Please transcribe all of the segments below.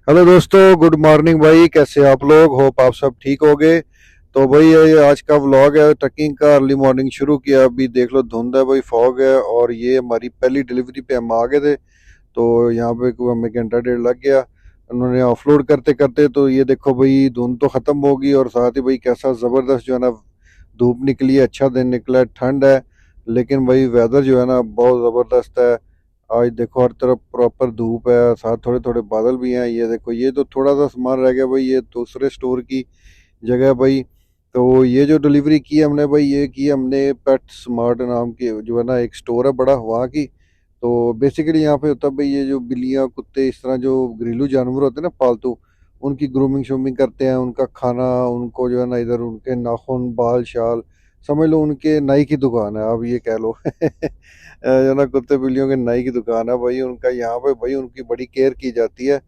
Hello दोस्तों, good morning भाई। कैसे आप लोग? होप आप सब ठीक होगे। तो भाई ये आज का व्लॉग है ट्रकिंग का। अर्ली मॉर्निंग शुरू किया, अभी देख लो धुंध है भाई, फॉग है। और ये हमारी पहली डिलीवरी पे हम आ गए थे। तो यहाँ पे कोई हमें घंटा डेढ़ लग गया उन्होंने ऑफलोड करते करते। तो ये देखो भाई, धुंध तो खत्म होगी और साथ ही भाई कैसा जबरदस्त जो है ना धूप निकली है। अच्छा दिन निकला है, ठंड है, लेकिन भाई वेदर जो है ना बहुत जबरदस्त है। आज देखो हर तरफ प्रॉपर धूप है, साथ थोड़े थोड़े बादल भी हैं। ये देखो, ये तो थोड़ा सा सामान रह गया भाई, ये दूसरे स्टोर की जगह भाई। तो ये जो डिलीवरी की हमने भाई, ये की हमने पेट स्मार्ट नाम की जो है ना एक स्टोर है बड़ा वहाँ की। तो बेसिकली यहाँ पे होता है भाई, ये जो बिल्लियाँ कुत्ते इस तरह जो घरेलू जानवर होते हैं ना पालतू, उनकी ग्रूमिंग शूमिंग करते हैं, उनका खाना, उनको जो है ना इधर उनके नाखून बाल शाल, समझ लो उनके नाई की दुकान है, आप ये कह लो। जो ना कुत्ते बिल्लियों के नाई की दुकान है भाई उनका। यहाँ पे भाई उनकी बड़ी केयर की जाती है,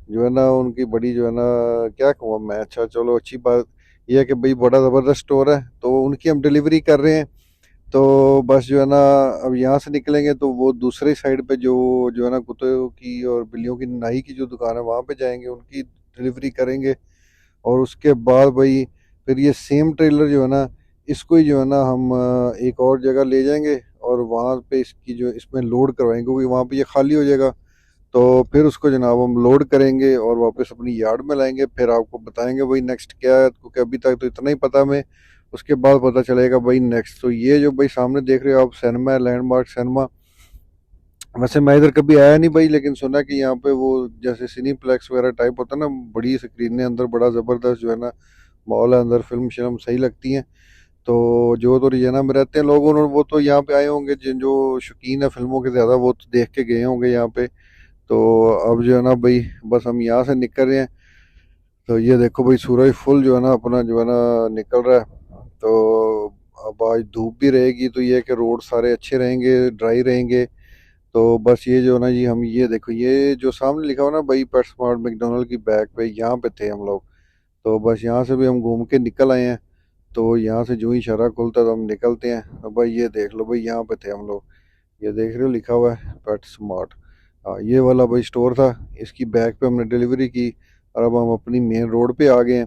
जो है ना उनकी बड़ी जो है ना, क्या कहूँ मैं। अच्छा चलो, अच्छी बात यह है कि भाई बड़ा ज़बरदस्त स्टोर है, तो उनकी हम डिलीवरी कर रहे हैं। तो बस जो है ना, अब यहाँ से निकलेंगे तो वो दूसरी साइड पे जो जो है ना कुत्तों की और बिल्लियों की नाई की जो दुकान है वहाँ पे जाएंगे, उनकी डिलीवरी करेंगे। और उसके बाद भाई फिर ये सेम ट्रेलर जो है ना, इसको ही जो है ना हम एक और जगह ले जाएंगे और वहाँ पे इसकी जो इसमें लोड करवाएंगे, क्योंकि वहाँ पे ये खाली हो जाएगा। तो फिर उसको जनाब हम लोड करेंगे और वापस अपनी यार्ड में लाएंगे, फिर आपको बताएंगे भाई नेक्स्ट क्या है, क्योंकि अभी तक तो इतना ही पता हमें। उसके बाद पता चलेगा भाई नेक्स्ट। तो ये जो भाई सामने देख रहे हो आप, सिनेमा है, लैंडमार्क सिनेमा। वैसे मैं इधर कभी आया नहीं भाई, लेकिन सुना कि यहाँ पे वो जैसे सिनीप्लेक्स वगैरह टाइप होता है ना, बड़ी स्क्रीन है अंदर, बड़ा ज़बरदस्त जो है ना मॉल है अंदर, फिल्म शिल्म सही लगती हैं। तो जो तो रियाना में रहते हैं लोग, उन्होंने वो तो यहाँ पे आए होंगे, जिन जो शौकीन है फिल्मों के ज़्यादा, वो तो देख के गए होंगे यहाँ पे। तो अब जो है ना भाई, बस हम यहाँ से निकल रहे हैं। तो ये देखो भाई, सूरज फुल जो है ना अपना जो है ना निकल रहा है। तो अब आज धूप भी रहेगी, तो ये है कि रोड सारे अच्छे रहेंगे, ड्राई रहेंगे। तो बस ये जो है ना जी, हम ये देखो, ये जो सामने लिखा हुआ ना भाई पेट स्मार्ट मैकडोनल्ड की बैग पे, यहाँ पे थे हम लोग। तो बस यहाँ से भी हम घूम के निकल आए हैं। तो यहाँ से जो ही शरा खुलता तो हम निकलते हैं। तो भाई ये देख लो भाई, यहाँ पे थे हम लोग। ये देख रहे हो लिखा हुआ है पेट स्मार्ट। हाँ, ये वाला भाई स्टोर था, इसकी बैग पे हमने डिलीवरी की। और अब हम अपनी मेन रोड पे आ गए हैं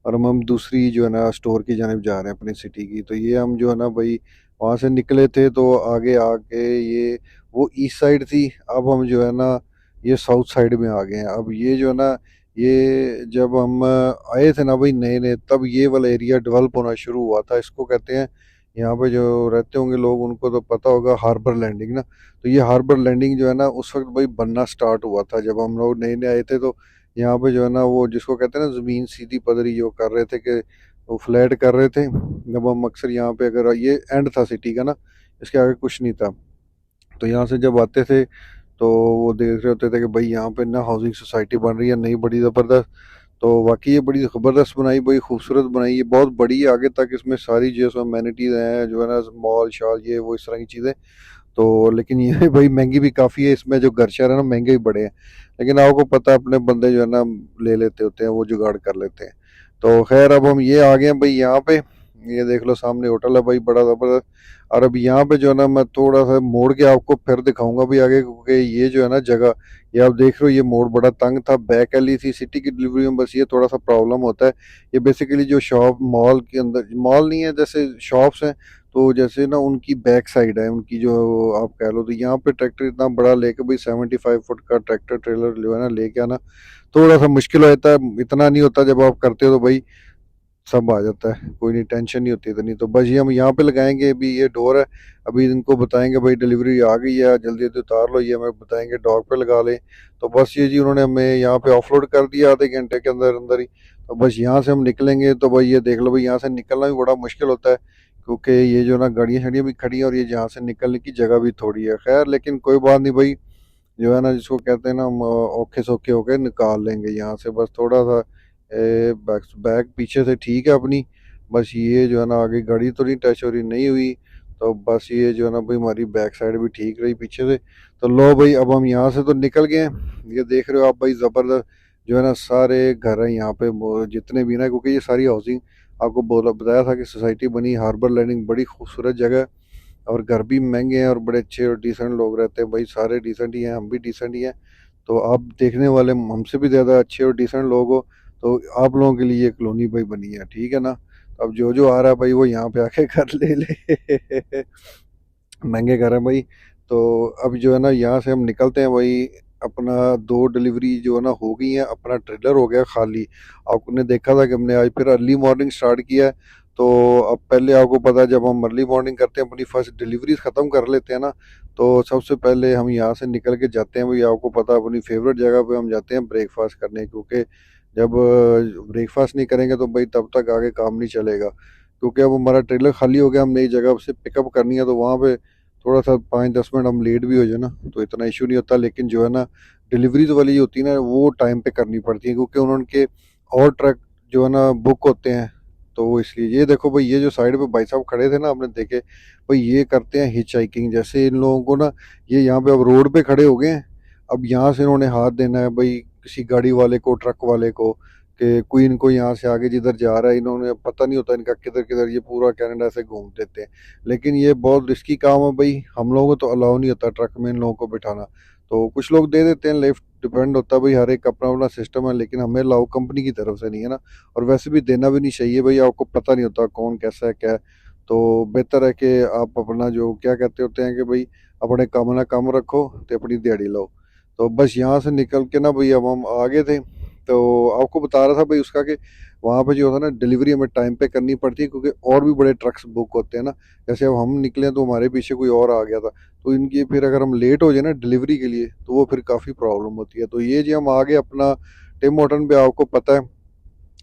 और हम दूसरी जो है ना स्टोर की जानिब जा रहे हैं अपनी सिटी की। तो ये हम जो है ना भाई वहाँ से निकले थे, तो आगे आके ये वो ईस्ट साइड थी। अब हम जो है ना ये साउथ साइड में आ गए हैं। अब ये जो है ना, ये जब हम आए थे ना भाई नए नए, तब ये वाला एरिया डेवलप होना शुरू हुआ था। इसको कहते हैं, यहाँ पे जो रहते होंगे लोग उनको तो पता होगा, हार्बर लैंडिंग ना। तो ये हार्बर लैंडिंग जो है ना उस वक्त भाई बनना स्टार्ट हुआ था जब हम लोग नए नए आए थे। तो यहाँ पे जो है ना वो जिसको कहते हैं ना जमीन सीधी पदरी जो कर रहे थे, कि वो फ्लैट कर रहे थे। जब हम अक्सर यहाँ पे, अगर ये एंड था सिटी का ना, इसके आगे कुछ नहीं था। तो यहाँ से जब आते थे तो वो देख रहे होते थे कि भाई यहाँ पे ना हाउसिंग सोसाइटी बन रही है नई, बड़ी ज़बरदस्त। तो वाकई ये बड़ी ज़बरदस्त बनाई भाई, खूबसूरत बनाई, ये बहुत बड़ी है आगे तक। इसमें सारी जो अमेनिटीज़ हैं जो है ना, मॉल शॉल ये वो इस तरह की चीज़ें। तो लेकिन ये भाई महंगी भी काफ़ी है, इसमें जो घर शहर है ना महंगे भी बड़े हैं। लेकिन आपको पता है अपने बंदे जो है ना ले लेते होते हैं, वो जुगाड़ कर लेते हैं। तो खैर अब हम ये आ गए हैं भाई यहाँ पे। ये देख लो सामने होटल है भाई, बड़ा ज़बरदस्त। और अब यहाँ पे जो है ना मैं थोड़ा सा मोड़ के आपको फिर दिखाऊंगा भी आगे, क्योंकि ये जो है ना जगह, ये आप देख रहे हो, ये मोड़ बड़ा तंग था। बैक एली थी सिटी की डिलीवरी में, बस ये थोड़ा सा प्रॉब्लम होता है। ये बेसिकली जो शॉप मॉल के अंदर, मॉल नहीं है जैसे शॉप्स हैं, तो जैसे ना उनकी बैक साइड है उनकी, जो आप कह लो। तो यहाँ पे ट्रैक्टर इतना बड़ा लेके भाई, 75 फुट का ट्रैक्टर ट्रेलर जो है ना लेके आना थोड़ा सा मुश्किल हो जाता है। इतना नहीं होता, जब आप करते हो तो भाई सब आ जाता है, कोई नहीं, टेंशन नहीं होती इतनी। तो बस ये हम यहाँ पे लगाएंगे, अभी ये डोर है। अभी इनको बताएंगे भाई डिलीवरी आ गई है, जल्दी जल्दी उतार लो, ये हमें बताएंगे डॉग पे लगा लें। तो बस ये जी उन्होंने हमें यहाँ पे ऑफलोड कर दिया आधे घंटे के अंदर अंदर ही। तो बस यहाँ से हम निकलेंगे। तो भाई ये देख लो भाई, यहाँ से निकलना भी बड़ा मुश्किल होता है, क्योंकि ये जो ना गाड़ियाँ शाड़ियाँ भी खड़ी हैं और ये जहाँ से निकलने की जगह भी थोड़ी है। खैर लेकिन कोई बात नहीं भाई, जो है ना जिसको कहते हैं ना, हम औखे सौखे होके निकाल लेंगे यहाँ से। बस थोड़ा सा बैक बैक पीछे से ठीक है अपनी। बस ये जो है ना आगे गाड़ी तो नहीं टच हो रही, नहीं हुई। तो बस ये जो है ना भाई हमारी बैक साइड भी ठीक रही पीछे से। तो लो भाई, अब हम यहाँ से तो निकल गए हैं। ये देख रहे हो आप भाई, ज़बरदस्त जो है ना सारे घर हैं यहाँ पे, जितने भी ना, क्योंकि ये सारी हाउसिंग, आपको बोला बताया था कि सोसाइटी बनी हार्बर लैंडिंग, बड़ी खूबसूरत जगह है। और घर भी महंगे हैं और बड़े अच्छे और डिसेंट लोग रहते हैं भाई, सारे डिसेंट ही हैं, हम भी डिसेंट ही हैं। तो आप देखने वाले हमसे भी ज़्यादा अच्छे और डिसेंट लोग हो, तो आप लोगों के लिए ये कॉलोनी भाई बनी है, ठीक है ना। अब जो जो आ रहा है भाई वो यहाँ पे आके घर ले ले महंगे घर है भाई। तो अब जो है ना यहाँ से हम निकलते हैं भाई। अपना दो डिलीवरी जो है ना हो गई है, अपना ट्रेलर हो गया खाली। आपने देखा था कि हमने आज फिर अर्ली मॉर्निंग स्टार्ट किया है। तो अब पहले आपको पता है जब हम अर्ली मॉर्निंग करते हैं अपनी फर्स्ट डिलीवरी ख़त्म कर लेते हैं ना, तो सबसे पहले हम यहाँ से निकल के जाते हैं भाई। आपको पता है अपनी फेवरेट जगह पे हम जाते हैं ब्रेकफास्ट करने, क्योंकि जब ब्रेकफास्ट नहीं करेंगे तो भाई तब तक आगे काम नहीं चलेगा। क्योंकि अब हमारा ट्रेलर खाली हो गया, हम नई जगह से पिकअप करनी है, तो वहाँ पे थोड़ा सा 5-10 मिनट हम लेट भी हो जाए ना तो इतना इशू नहीं होता। लेकिन जो है ना डिलीवरीज वाली होती है ना वो टाइम पे करनी पड़ती है, क्योंकि उनके और ट्रक जो है ना बुक होते हैं। तो वो इसलिए ये देखो भाई, ये जो साइड पे भाई साहब खड़े थे ना आपने देखे भाई, ये करते हैं हिच हाइकिंग। जैसे इन लोगों को ना, ये यहाँ पे अब रोड पे खड़े हो गए हैं। अब यहाँ से इन्होंने हाथ देना है भाई किसी गाड़ी वाले को, ट्रक वाले को, कि कोई इनको यहाँ से आगे जिधर जा रहा है, इन्होंने पता नहीं होता इनका किधर किधर, ये पूरा कनाडा से घूम देते हैं। लेकिन ये बहुत रिस्की काम है भाई, हम लोगों को तो अलाउ नहीं होता ट्रक में इन लोगों को बिठाना। तो कुछ लोग दे देते हैं लिफ्ट, डिपेंड होता है भाई, हर एक अपना अपना सिस्टम है। लेकिन हमें अलाउ कंपनी की तरफ से नहीं है ना, और वैसे भी देना भी नहीं चाहिए भाई, आपको पता नहीं होता कौन कैसा है क्या है। तो बेहतर है कि आप अपना जो क्या कहते होते हैं कि भाई अपने काम ना काम रखो तो अपनी दिहाड़ी लो। तो बस यहाँ से निकल के ना भाई अब हम आगे थे। तो आपको बता रहा था भाई उसका कि वहाँ पे जो होता है ना डिलीवरी हमें टाइम पे करनी पड़ती है, क्योंकि और भी बड़े ट्रक्स बुक होते हैं ना। जैसे अब हम निकले तो हमारे पीछे कोई और आ गया था, तो इनकी फिर अगर हम लेट हो जाए ना डिलीवरी के लिए तो वो फिर काफ़ी प्रॉब्लम होती है। तो ये जी हम आगे अपना टिम होटन पे, आपको पता है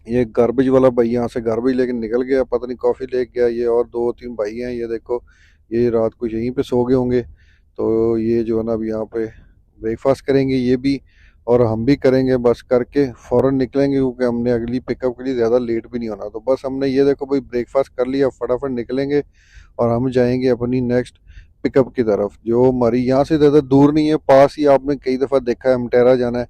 ये गार्बेज वाला भाई यहाँ से गार्बेज लेके निकल गया, पता नहीं कॉफ़ी लेके गया। ये और दो तीन भाई हैं, ये देखो ये रात को यहीं पे सो गए होंगे। तो ये जो है ना अब यहाँ पे ब्रेकफास्ट करेंगे ये भी, और हम भी करेंगे, बस करके फ़ौरन निकलेंगे, क्योंकि हमने अगली पिकअप के लिए ज़्यादा लेट भी नहीं होना। तो बस हमने ये देखो भाई ब्रेकफास्ट कर लिया, फटाफट निकलेंगे और हम जाएंगे अपनी नेक्स्ट पिकअप की तरफ, जो हमारी यहाँ से ज़्यादा दूर नहीं है, पास ही। आपने कई दफ़ा देखा है एमटेरा जाना है,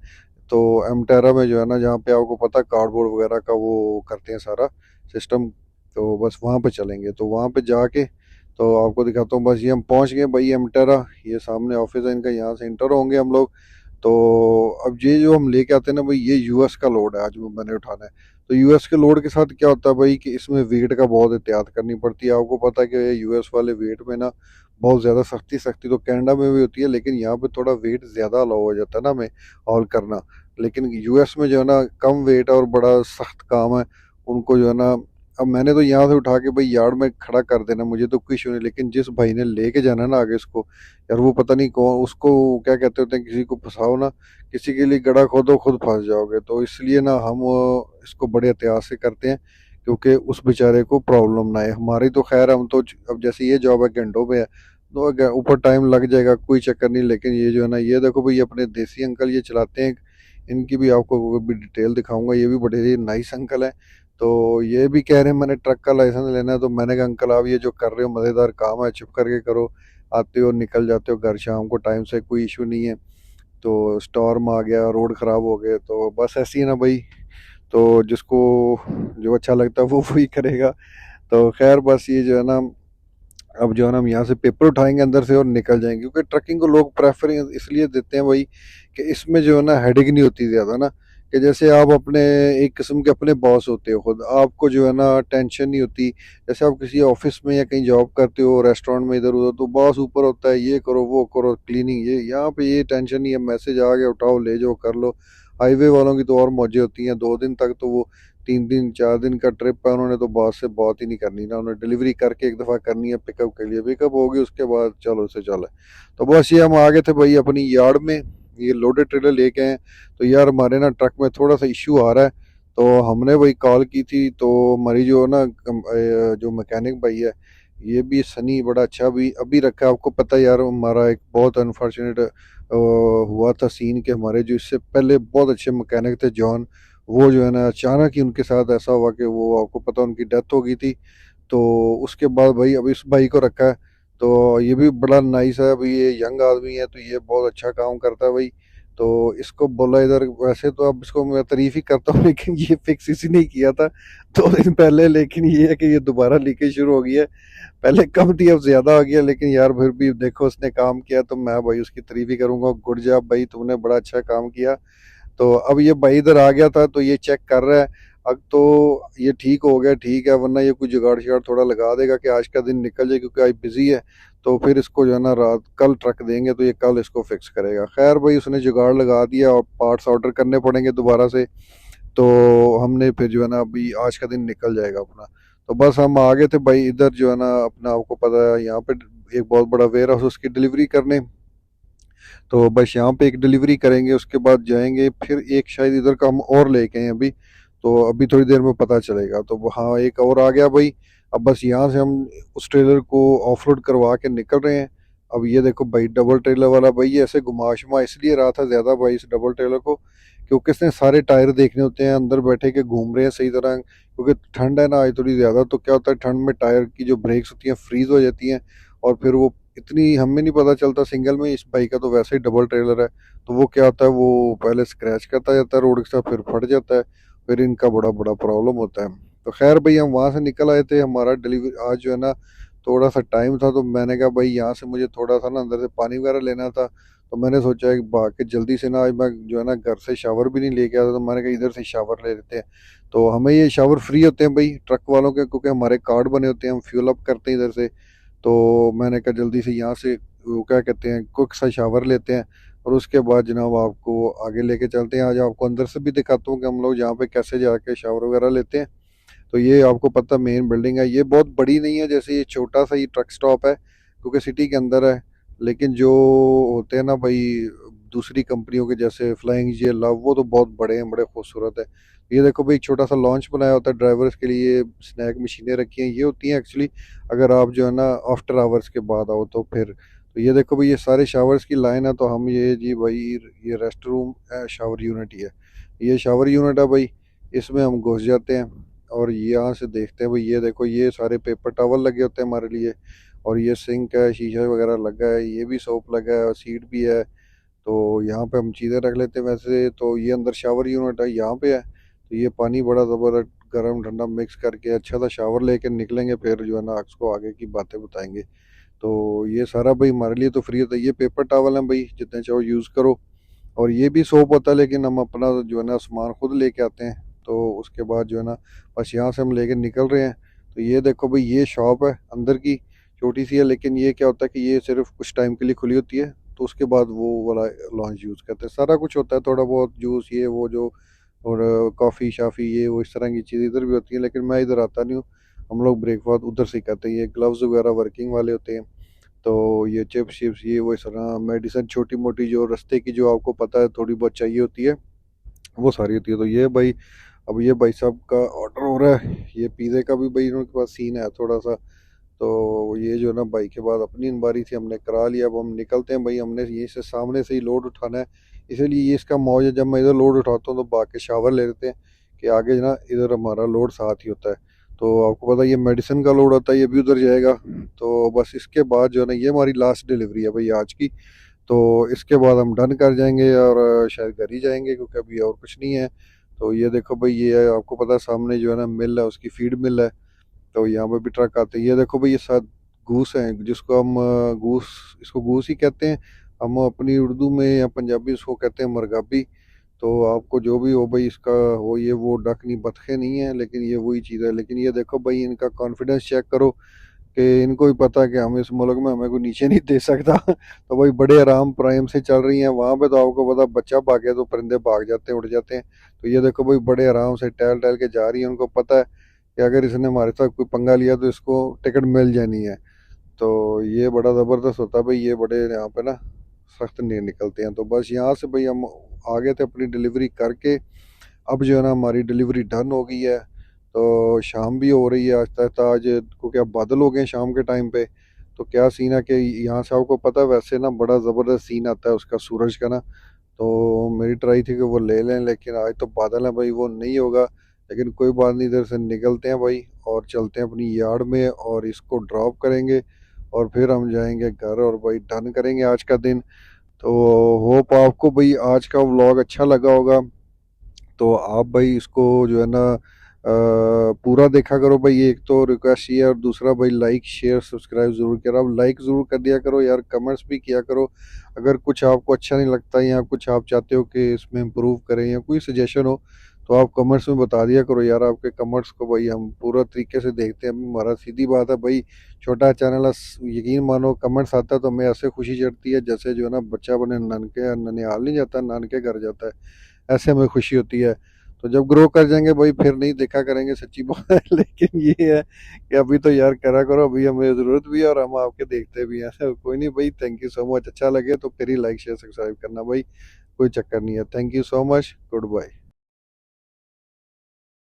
तो एमटेरा में जो है ना जहाँ पे आपको पता है कार्डबोर्ड वगैरह का वो करते हैं सारा सिस्टम, तो बस वहाँ पे चलेंगे। तो वहाँ पे जाके तो आपको दिखाता हूँ। बस ये हम पहुँच गए भाई एमटेरा, ये सामने ऑफिस है इनका, यहाँ से इंटर होंगे हम लोग। तो अब ये जो हम लेके आते हैं ना भाई, ये यूएस का लोड है आज वो मैंने उठाना है। तो यूएस के लोड के साथ क्या होता है भाई कि इसमें वेट का बहुत एहतियात करनी पड़ती है। आपको पता है कि यूएस वाले वेट में ना बहुत ज़्यादा सख्ती सख्ती तो कनाडा में भी होती है, लेकिन यहाँ पे थोड़ा वेट ज़्यादा अलाउ हो जाता है ना हमें हॉल करना। लेकिन यूएस में जो है ना कम वेट है और बड़ा सख्त काम है उनको जो है ना। अब मैंने तो यहाँ से उठा के भाई यार्ड में खड़ा कर देना, मुझे तो कोई इशू नहीं, लेकिन जिस भाई ने लेके जाना है ना आगे इसको, यार वो पता नहीं कौन, उसको क्या कहते होते हैं, किसी को फंसाओ ना, किसी के लिए गड़ा खोदो खुद फंस जाओगे। तो इसलिए ना हम इसको बड़े एहतियात से करते हैं, क्योंकि उस बेचारे को प्रॉब्लम ना आए। हमारी तो खैर हम तो अब जैसे ये जॉब है घंटों पे है, तो ऊपर टाइम लग जाएगा कोई चक्कर नहीं। लेकिन ये जो है ना ये देखो भाई अपने देसी अंकल ये चलाते हैं, इनकी भी आपको भी डिटेल दिखाऊंगा, ये भी बड़े ही नाइस अंकल हैं। तो ये भी कह रहे हैं मैंने ट्रक का लाइसेंस लेना है, तो मैंने कहा अंकल आप ये जो कर रहे हो मज़ेदार काम है, चुप करके करो, आते हो निकल जाते हो घर शाम को टाइम से, कोई इशू नहीं है। तो स्टॉर्म आ गया, रोड ख़राब हो गए, तो बस ऐसी है ना भाई। तो जिसको जो अच्छा लगता है वो वही करेगा। तो खैर बस ये जो है ना, अब जो है ना हम यहाँ से पेपर उठाएंगे अंदर से और निकल जाएंगे, क्योंकि ट्रकिंग को लोग प्रेफर इसलिए देते हैं भाई कि इसमें जो है ना हेडेक नहीं होती ज़्यादा ना। कि जैसे आप अपने एक किस्म के अपने बॉस होते हो खुद, आपको जो है ना टेंशन नहीं होती। जैसे आप किसी ऑफिस में या कहीं जॉब करते हो, रेस्टोरेंट में इधर उधर, तो बॉस ऊपर होता है ये करो वो करो क्लीनिंग, ये यहाँ पे ये टेंशन नहीं है, मैसेज आ गया उठाओ ले जाओ कर लो। हाईवे वालों की तो और मौजें होती हैं, 2 दिन तक तो वो 3 दिन 4 दिन का ट्रिप है, उन्होंने तो बॉस से बात ही नहीं करनी ना, उन्हें डिलीवरी करके एक दफ़ा करनी है पिकअप के लिए, पिकअप होगी उसके बाद चलो से चले। तो बस ये हम आ गए थे भाई अपनी यार्ड में, ये लोडेड ट्रेलर लेके आए। तो यार हमारे ना ट्रक में थोड़ा सा इश्यू आ रहा है, तो हमने भाई कॉल की थी। तो हमारी जो ना जो मैकेनिक भाई है, ये भी सनी बड़ा अच्छा भी अभी रखा है। आपको पता है यार हमारा एक बहुत अनफॉर्चुनेट हुआ था सीन, कि हमारे जो इससे पहले बहुत अच्छे मैकेनिक थे जॉन, वो जो है ना अचानक ही उनके साथ ऐसा हुआ कि वो आपको पता उनकी डेथ हो गई थी। तो उसके बाद भाई अब इस भाई को रखा है। तो ये भी बड़ा नाइस है भाई, ये यंग आदमी है तो ये बहुत अच्छा काम करता है भाई। तो इसको बोला इधर, वैसे तो अब इसको मैं तारीफ ही करता हूँ लेकिन ये फिक्स इसी ने किया था 2 दिन पहले। लेकिन ये है कि ये दोबारा लीकेज शुरू हो गई है। पहले कम थी अब ज्यादा हो गया, लेकिन यार फिर भी देखो उसने काम किया तो मैं भाई उसकी तारीफ ही करूंगा। गुड जॉब भाई, तुमने बड़ा अच्छा काम किया। तो अब ये भाई इधर आ गया था तो ये चेक कर रहा है। अब तो ये ठीक हो गया, ठीक है, वरना ये कुछ जुगाड़ शुगाड़ थोड़ा लगा देगा कि आज का दिन निकल जाए, क्योंकि आज बिजी है। तो फिर इसको जो है ना रात कल ट्रक देंगे तो ये कल इसको फिक्स करेगा। खैर भाई उसने जुगाड़ लगा दिया और पार्ट्स ऑर्डर करने पड़ेंगे दोबारा से। तो हमने फिर जो है ना अभी आज का दिन निकल जाएगा अपना। तो बस हम आ गए थे भाई इधर जो है ना अपना, आपको पता है यहाँ पे एक बहुत बड़ा वेयर हाउस, उसकी डिलीवरी करने। तो बस यहाँ पे एक डिलीवरी करेंगे, उसके बाद जाएंगे फिर एक शायद इधर का हम और लेके हैं अभी। तो अभी थोड़ी देर में पता चलेगा। तो हाँ एक और आ गया भाई। अब बस यहाँ से हम उस ट्रेलर को ऑफलोड करवा के निकल रहे हैं। अब ये देखो भाई डबल ट्रेलर वाला भाई ये ऐसे घुमा शुमा इसलिए रहा था ज्यादा भाई इस डबल ट्रेलर को, क्योंकि इसने सारे टायर देखने होते हैं, अंदर बैठे के घूम रहे हैं सही तरह, क्योंकि ठंड है ना आज थोड़ी ज्यादा। तो क्या होता है ठंड में टायर की जो ब्रेक्स होती हैं फ्रीज हो जाती हैं, और फिर वो इतनी हमें नहीं पता चलता सिंगल में। इस बाइक का तो वैसे ही डबल ट्रेलर है, तो वो क्या होता है वो पहले स्क्रैच करता जाता है रोड के साथ, फिर फट जाता है, फिर इनका बड़ा बड़ा प्रॉब्लम होता है। तो खैर भाई हम वहाँ से निकल आए थे, हमारा डिलीवरी आज जो है ना थोड़ा सा टाइम था। तो मैंने कहा भाई यहाँ से मुझे थोड़ा सा ना अंदर से पानी वगैरह लेना था। तो मैंने सोचा कि भाग के जल्दी से ना, आज मैं जो है ना घर से शावर भी नहीं लेके आया था, तो मैंने कहा इधर से शावर ले लेते हैं। तो हमें ये शावर फ्री होते हैं भाई ट्रक वालों के, क्योंकि हमारे कार्ड बने होते हैं, हम फ्यूल अप करते हैं इधर से। तो मैंने कहा जल्दी से यहाँ से वो क्या कहते हैं क्विक सा शावर लेते हैं, और उसके बाद जनाब आपको आगे लेके चलते हैं। आज आपको अंदर से भी दिखाता हूँ कि हम लोग यहाँ पे कैसे जाके शावर वगैरह लेते हैं। तो ये आपको पता मेन बिल्डिंग है, ये बहुत बड़ी नहीं है, जैसे ये छोटा सा ही ट्रक स्टॉप है क्योंकि सिटी के अंदर है। लेकिन जो होते हैं ना भाई दूसरी कंपनियों के जैसे फ्लाइंग जे लव, वो तो बहुत बड़े हैं, बड़े खूबसूरत है। ये देखो भाई एक छोटा सा लॉन्च बनाया होता है ड्राइवर्स के लिए, स्नैक मशीनें रखी हैं, ये होती हैं एक्चुअली अगर आप जो है ना आफ्टर आवर्स के बाद आओ तो फिर। तो ये देखो भाई ये सारे शावर्स की लाइन है। तो हम ये जी भाई ये रेस्ट रूम शावर यूनिट ही है, ये शावर यूनिट है भाई। इसमें हम घुस जाते हैं और यहाँ से देखते हैं भाई, ये देखो ये सारे पेपर टॉवल लगे होते हैं हमारे लिए, और ये सिंक है, शीशा वगैरह लगा है, ये भी सोप लगा है और सीट भी है। तो यहाँ पे हम चीज़ें रख लेते हैं। वैसे तो ये अंदर शावर यूनिट है यहाँ पे है। तो ये पानी बड़ा ज़बरदस्त गर्म ठंडा मिक्स करके अच्छा सा शावर लेके निकलेंगे, फिर जो है ना उसको आगे की बातें बताएंगे। तो ये सारा भाई हमारे लिए तो फ्री होता है। ये पेपर टॉवल है भाई, जितने चाहो यूज़ करो। और ये भी सोप होता है, लेकिन हम अपना जो है ना सामान खुद लेके आते हैं। तो उसके बाद जो है ना बस यहाँ से हम लेके निकल रहे हैं। तो ये देखो भाई ये शॉप है अंदर की, छोटी सी है, लेकिन ये क्या होता है कि ये सिर्फ कुछ टाइम के लिए खुली होती है। तो उसके बाद वो वाला लॉन्च यूज़ करते हैं, सारा कुछ होता है, थोड़ा बहुत जूस ये वो जो, और कॉफ़ी शाफ़ी ये वो इस तरह की चीज़ इधर भी होती है, लेकिन मैं इधर आता नहीं हूँ। हम लोग ब्रेकफास्ट उधर से ही करते हैं। ये ग्लव्स वगैरह वर्किंग वाले होते हैं। तो ये चिप्स शिप्स ये वो इस तरह मेडिसिन छोटी मोटी जो रास्ते की जो आपको पता है थोड़ी बहुत चाहिए होती है, वो सारी होती है। तो ये भाई अब ये भाई साहब का ऑर्डर हो रहा है, ये पिज़्ज़े का भी भाई उनके पास सीन है थोड़ा सा। तो ये जो ना भाई के बाद अपनी बारी थी, हमने करा लिया। अब हम निकलते हैं भाई, हमने यहीं से सामने से ही लोड उठाना है। इसीलिए ये इसका मौज है, जब मैं इधर लोड उठाता हूँ तो भाग के शावर ले लेते हैं कि आगे ना इधर हमारा लोड साथ ही होता है। तो आपको पता है ये मेडिसिन का लोड होता है, ये भी उधर जाएगा। तो बस इसके बाद जो है ना ये हमारी लास्ट डिलीवरी है भाई आज की। तो इसके बाद हम डन कर जाएंगे और शायद घर ही जाएंगे, क्योंकि अभी और कुछ नहीं है। तो ये देखो भाई ये है, आपको पता है सामने जो है ना मिल है, उसकी फीड मिल है। तो यहाँ पे भी ट्रक आते हैं। ये देखो भाई ये साथ गूस है, जिसको हम गूस, इसको गूस ही कहते हैं। हम अपनी उर्दू में या पंजाबी इसको कहते हैं मरगाबी। तो आपको जो भी हो भाई इसका हो, ये वो डक नहीं बतखे नहीं है, लेकिन ये वही चीज़ है। लेकिन ये देखो भाई इनका कॉन्फिडेंस चेक करो कि इनको भी पता है कि हम इस मुल्क में हमें कोई नीचे नहीं दे सकता। तो भाई बड़े आराम प्राइम से चल रही हैं। वहाँ पे तो आपको पता बच्चा भागे तो परिंदे भाग जाते हैं, उड़ जाते हैं। तो ये देखो भाई बड़े आराम से टहल टहल के जा रही है, उनको पता है कि अगर इसने हमारे साथ कोई पंगा लिया तो इसको टिकट मिल जानी है। तो ये बड़ा ज़बरदस्त होता है भाई, ये बड़े यहाँ पे ना सख्त नहीं निकलते हैं। तो बस यहाँ से भाई हम आ गए थे अपनी डिलीवरी करके। अब जो है ना हमारी डिलीवरी डन हो गई है। तो शाम भी हो रही है आहिस्ता आहिस्ता आज, क्योंकि अब बादल हो गए हैं शाम के टाइम पे। तो क्या सीन है कि यहाँ से आपको पता है वैसे ना बड़ा ज़बरदस्त सीन आता है उसका सूरज का ना। तो मेरी ट्राई थी कि वो ले लें, लेकिन आज तो बादल है भाई, वो नहीं होगा। लेकिन कोई बात नहीं, इधर से निकलते हैं भाई और चलते हैं अपनी यार्ड में और इसको ड्रॉप करेंगे, और फिर हम जाएंगे घर और भाई डन करेंगे आज का दिन। तो होप आपको भाई आज का व्लॉग अच्छा लगा होगा। तो आप भाई इसको जो है ना पूरा देखा करो भाई। एक तो रिक्वेस्ट ये है, और दूसरा भाई लाइक शेयर सब्सक्राइब जरूर करो। आप लाइक जरूर कर दिया करो यार, कमेंट्स भी किया करो। अगर कुछ आपको अच्छा नहीं लगता या कुछ आप चाहते हो कि इसमें इम्प्रूव करें या कोई सजेशन हो, तो आप कमेंट्स में बता दिया करो यार। आपके कमेंट्स को भाई हम पूरा तरीके से देखते हैं। हमारा सीधी बात है भाई, छोटा चैनल है, यकीन मानो कमेंट्स आता है तो हमें ऐसे खुशी चढ़ती है जैसे जो है ना बच्चा अपने नानके ननिहाल नहीं जाता, नानके घर जाता है, ऐसे हमें खुशी होती है। तो जब ग्रो कर जाएंगे भाई फिर नहीं देखा करेंगे, सच्ची बात है। लेकिन ये है कि अभी तो यार करा करो, अभी हमें ज़रूरत भी है और हम आपके देखते भी हैं। तो कोई नहीं भाई, थैंक यू सो मच। अच्छा लगे तो फिर ही लाइक शेयर सब्सक्राइब करना भाई, कोई चक्कर नहीं है। Thank you so much, good bye.